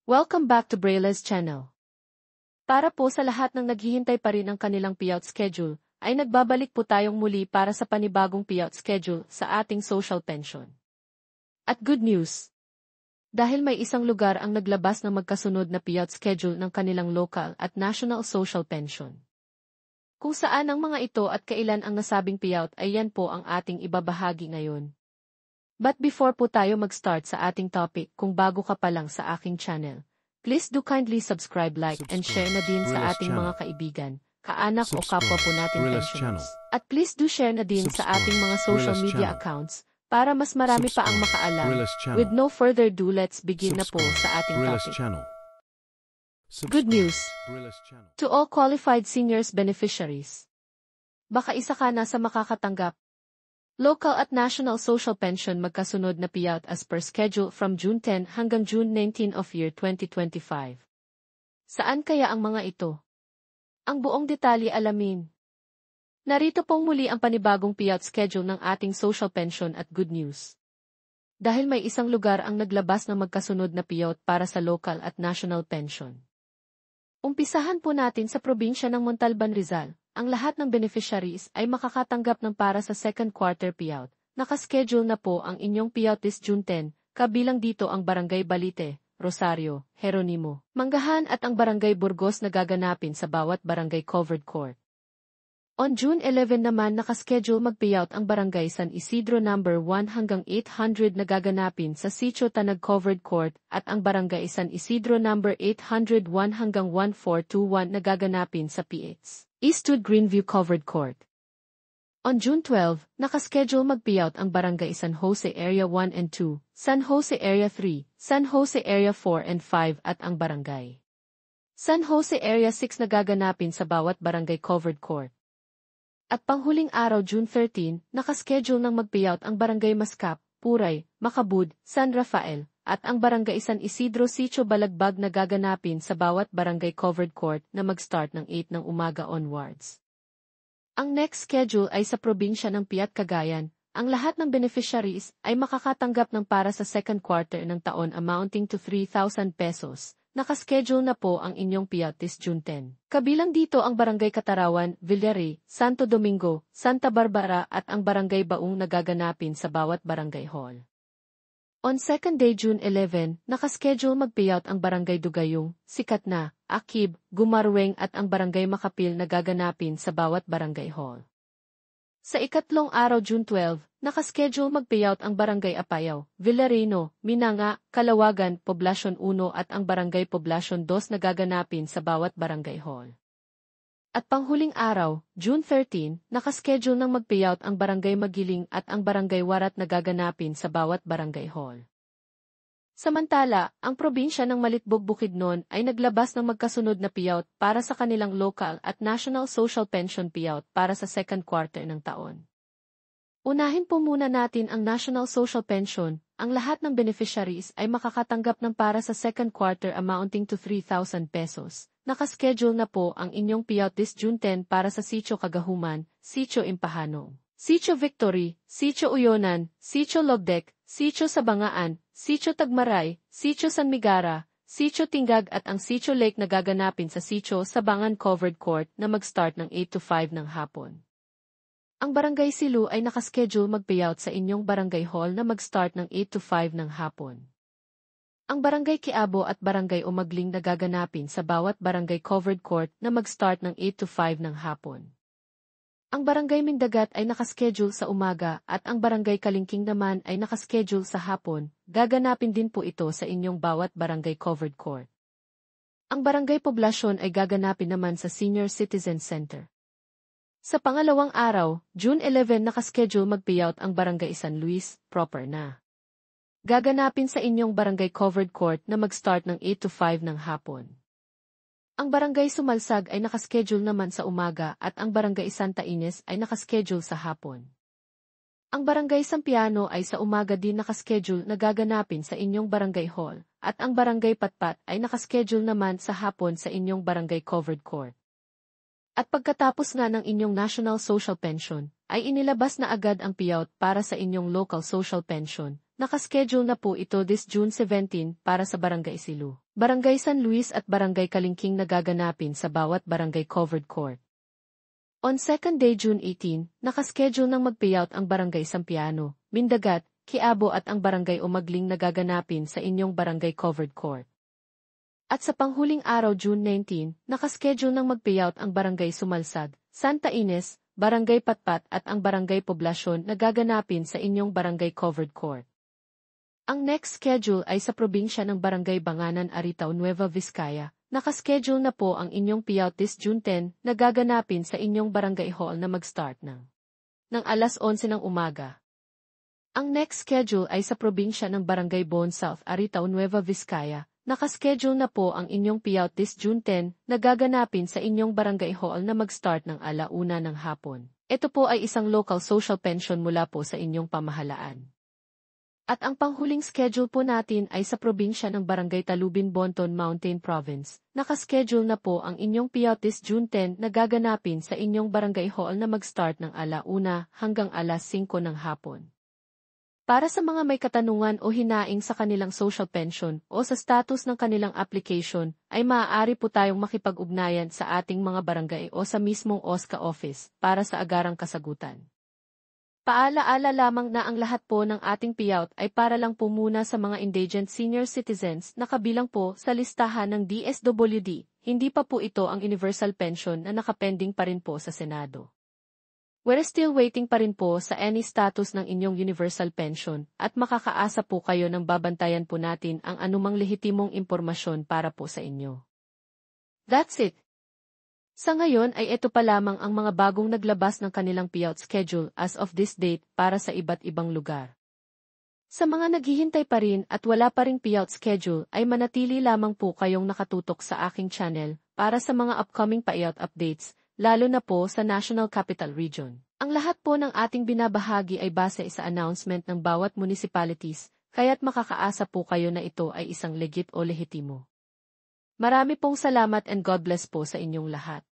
Welcome back to Braille's channel. Para po sa lahat ng naghihintay pa rin ang kanilang payout schedule, ay nagbabalik po tayong muli para sa panibagong payout schedule sa ating social pension. At good news! Dahil may isang lugar ang naglabas ng magkasunod na payout schedule ng kanilang local at national social pension. Kung saan ang mga ito at kailan ang nasabing payout ay yan po ang ating ibabahagi ngayon. But before po tayo mag-start sa ating topic, kung bago ka pa lang sa aking channel, please do kindly subscribe, like, and share na din sa ating mga kaibigan, kaanak o kapwa po nating pensioners. At please do share na din sa ating mga social media accounts para mas marami pa ang makaalam. With no further ado, let's begin na po sa ating topic. Good news! To all qualified seniors beneficiaries. Baka isa ka na sa makakatanggap. Local at national social pension magkasunod na payout as per schedule from June 10 hanggang June 19 of year 2025. Saan kaya ang mga ito? Ang buong detalye alamin. Narito pong muli ang panibagong payout schedule ng ating social pension at good news. Dahil may isang lugar ang naglabas ng magkasunod na payout para sa local at national pension. Umpisahan po natin sa probinsya ng Montalban, Rizal. Ang lahat ng beneficiaries ay makakatanggap ng para sa second quarter payout. Nakaschedule na po ang inyong payout this June 10, kabilang dito ang Barangay Balite, Rosario, Jeronimo, Manggahan at ang Barangay Burgos na gaganapin sa bawat barangay covered court. On June 11 naman nakaschedule mag-payout ang Barangay San Isidro No. 1 hanggang 800 na gaganapin sa Sitio Tanag Covered Court at ang Barangay San Isidro No. 801 hanggang 1421 na gaganapin sa PX. Eastwood Greenview Covered Court. On June 12, nakaschedule mag-payout ang Barangay San Jose Area 1 and 2, San Jose Area 3, San Jose Area 4 and 5 at ang Barangay San Jose Area 6 na gaganapin sa bawat barangay covered court. At panghuling araw June 13, nakaschedule ng mag-payout ang Barangay Mascap, Puray, Macabud, San Rafael, at ang Barangay San Isidro Sitio Balagbag na gaganapin sa bawat barangay covered court na mag-start ng 8 ng umaga onwards. Ang next schedule ay sa probinsya ng Piat Cagayan. Ang lahat ng beneficiaries ay makakatanggap ng para sa second quarter ng taon amounting to 3,000 pesos. Nakaschedule na po ang inyong payout this June 10. Kabilang dito ang Barangay Catarawan, Villare, Santo Domingo, Santa Barbara at ang Barangay Baung na gaganapin sa bawat barangay hall. On second day June 11, nakaschedule mag-payout ang Barangay Dugayong, Sikat na, Akib, Gumarueng at ang Barangay Makapil na gaganapin sa bawat barangay hall. Sa ikatlong araw June 12, nakaschedule mag-payout ang Barangay Apayao, Villarino, Minanga, Calawagan, Poblacion 1 at ang Barangay Poblacion 2 na gaganapin sa bawat barangay hall. At panghuling araw, June 13, nakaschedule ng mag-payout ang Barangay Magiling at ang Barangay Warat na gaganapin sa bawat barangay hall. Samantala, ang probinsya ng Malitbog Bukidnon ay naglabas ng magkasunod na payout para sa kanilang local at national social pension payout para sa second quarter ng taon. Unahin po muna natin ang national social pension. Ang lahat ng beneficiaries ay makakatanggap ng para sa second quarter amounting to 3,000 pesos. Nakaschedule na po ang inyong payout this June 10 para sa Sitio Cagahuman, Sitio Impahanong, Sitio Victory, Sitio Uyonan, Sitio Logdec, Sitio Sabangaan, Sitio Tagmaray, Sitio San Migara, Sitio Tingag at ang Sitio Lake na gaganapin sa Sitio Sabangan Covered Court na mag-start ng 8 to 5 ng hapon. Ang Barangay Silu ay nakaschedule mag-payout sa inyong barangay hall na mag-start ng 8 to 5 ng hapon. Ang Barangay Quiabo at Barangay Umagling na gaganapin sa bawat barangay covered court na mag-start ng 8 to 5 ng hapon. Ang Barangay Mindagat ay nakaschedule sa umaga at ang Barangay Kalingking naman ay nakaschedule sa hapon. Gaganapin din po ito sa inyong bawat barangay covered court. Ang Barangay Poblacion ay gaganapin naman sa Senior Citizen Center. Sa pangalawang araw, June 11 nakaschedule mag-payout ang Barangay San Luis, proper na. Gaganapin sa inyong barangay covered court na mag-start ng 8 to 5 ng hapon. Ang Barangay Sumalsag ay nakaschedule naman sa umaga at ang Barangay Santa Ines ay nakaschedule sa hapon. Ang Barangay Sampiano ay sa umaga din nakaschedule na gaganapin sa inyong barangay hall at ang Barangay Patpat ay nakaschedule naman sa hapon sa inyong barangay covered court. At pagkatapos nga ng inyong national social pension, ay inilabas na agad ang payout para sa inyong local social pension nakaschedule na po ito this June 17 para sa Barangay Silu, Barangay San Luis at Barangay Kalingking na gaganapin sa bawat barangay covered court. On second day June 18, nakaschedule ng mag-payout ang Barangay Sampiano, Mindagat, Quiabo at ang Barangay Umagling na gaganapin sa inyong barangay covered court. At sa panghuling araw June 19, nakaschedule ng mag-payout ang Barangay Sumalsad, Santa Ines, Barangay Patpat at ang Barangay Poblasyon na gaganapin sa inyong barangay covered court. Ang next schedule ay sa probinsya ng Barangay Banganan Aritao Nueva Vizcaya. Nakaschedule na po ang inyong payout this June 10 na gaganapin sa inyong barangay hall na mag-start ng alas 11 ng umaga. Ang next schedule ay sa probinsya ng Barangay Bon South Aritao Nueva Vizcaya. Nakaschedule na po ang inyong payout this June 10 na gaganapin sa inyong barangay hall na mag-start ng alauna ng hapon. Ito po ay isang local social pension mula po sa inyong pamahalaan. At ang panghuling schedule po natin ay sa probinsya ng Barangay Talubin Bonton Mountain Province. Nakaschedule na po ang inyong payout this June 10 na gaganapin sa inyong barangay hall na mag-start ng alauna hanggang alas 5 ng hapon. Para sa mga may katanungan o hinaing sa kanilang social pension o sa status ng kanilang application, ay maaari po tayong makipag-ugnayan sa ating mga barangay o sa mismong OSCA office para sa agarang kasagutan. Paalaala lamang na ang lahat po ng ating payout ay para lang po muna sa mga indigent senior citizens na kabilang po sa listahan ng DSWD, hindi pa po ito ang universal pension na nakapending pa rin po sa Senado. We're still waiting pa rin po sa any status ng inyong universal pension at makakaasa po kayo ng babantayan po natin ang anumang lehitimong impormasyon para po sa inyo. That's it. Sa ngayon ay ito pa lamang ang mga bagong naglabas ng kanilang payout schedule as of this date para sa iba't ibang lugar. Sa mga naghihintay pa rin at wala pa ring payout schedule ay manatili lamang po kayong nakatutok sa aking channel para sa mga upcoming payout updates, lalo na po sa National Capital Region. Ang lahat po ng ating binabahagi ay base sa announcement ng bawat municipalities, kaya't makakaasa po kayo na ito ay isang legit o lehitimo. Marami pong salamat and God bless po sa inyong lahat.